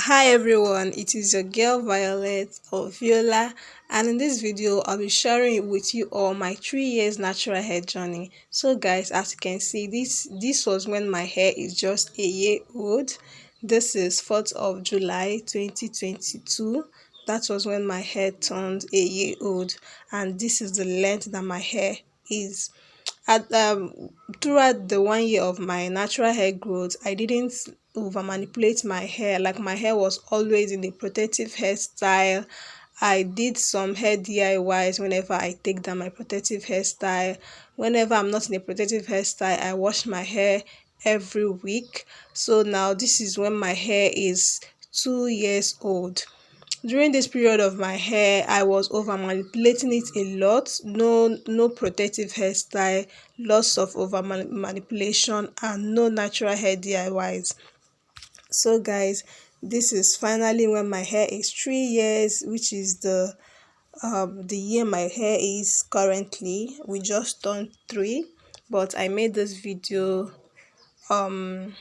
Hi everyone, it is your girl Violet or Viola, and in this video I'll be sharing with you all my 3 years natural hair journey. So guys, as you can see, this was when my hair is just a year old. This is 4th of July 2022. That was when my hair turned a year old, and this is the length that my hair is. At throughout the 1 year of my natural hair growth, I didn't over manipulate my hair. Like, my hair was always in a protective hairstyle. I did some hair DIYs whenever I take down my protective hairstyle. Whenever I'm not in a protective hairstyle, I wash my hair every week. So now this is when my hair is 2 years old. During this period of my hair, I was over manipulating it a lot. No protective hairstyle, lots of over manipulation, and no natural hair DIYs. So guys, this is finally when my hair is 3 years, which is the year my hair is currently. We just turned 3, but I made this video um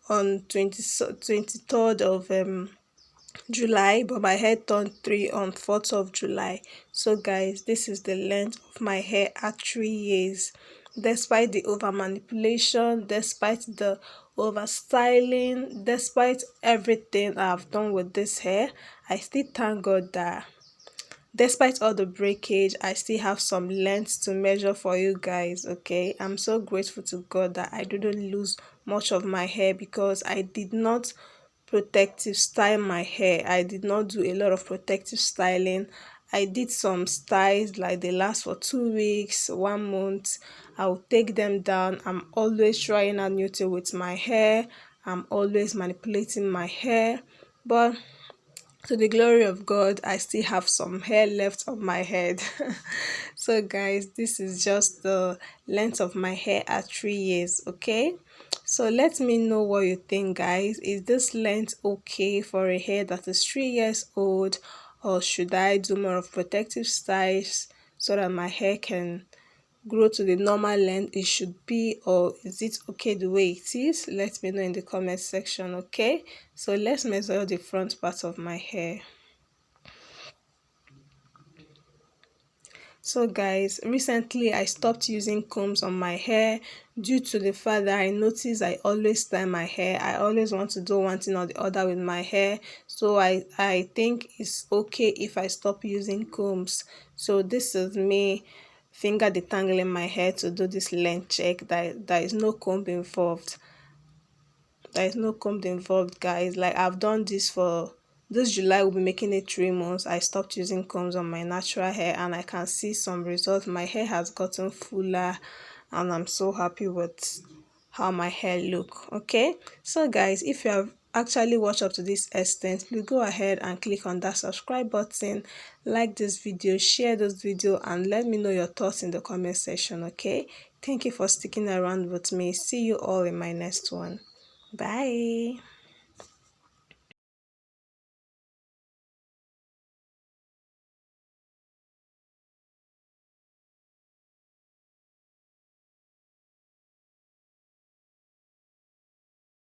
on 23rd of July, but my hair turned 3 on 4th of July. So guys, this is the length of my hair at 3 years. Despite the over manipulation, despite the over styling, despite everything I've done with this hair, I still thank God that despite all the breakage, I still have some length to measure for you guys. Okay, I'm so grateful to God that I didn't lose much of my hair because I did not protective style my hair. I did not do a lot of protective styling. I did some styles, like they last for 2 weeks, 1 month. I'll take them down. I'm always trying out new thing with my hair. I'm always manipulating my hair, but to the glory of God, I still have some hair left on my head. So guys, this is just the length of my hair at 3 years. Okay, so let me know what you think, guys. Is this length okay for a hair that is 3 years old, or should I do more of protective styles so that my hair can grow to the normal length it should be, or is it okay the way it is? Let me know in the comment section. Okay, so let's measure the front part of my hair. So guys, recently I stopped using combs on my hair due to the fact that I noticed I always style my hair. I always want to do one thing or the other with my hair. So I think it's okay if I stop using combs. So this is me finger detangling my hair to do this length check. There is no comb involved. There is no comb involved, guys. Like, I've done this for this July, will be making it 3 months. I stopped using combs on my natural hair, and I can see some results. My hair has gotten fuller, and I'm so happy with how my hair look. Okay, so guys, if you have actually watched up to this extent, please go ahead and click on that subscribe button, like this video, share this video, and let me know your thoughts in the comment section. Okay, thank you for sticking around with me. See you all in my next one. Bye.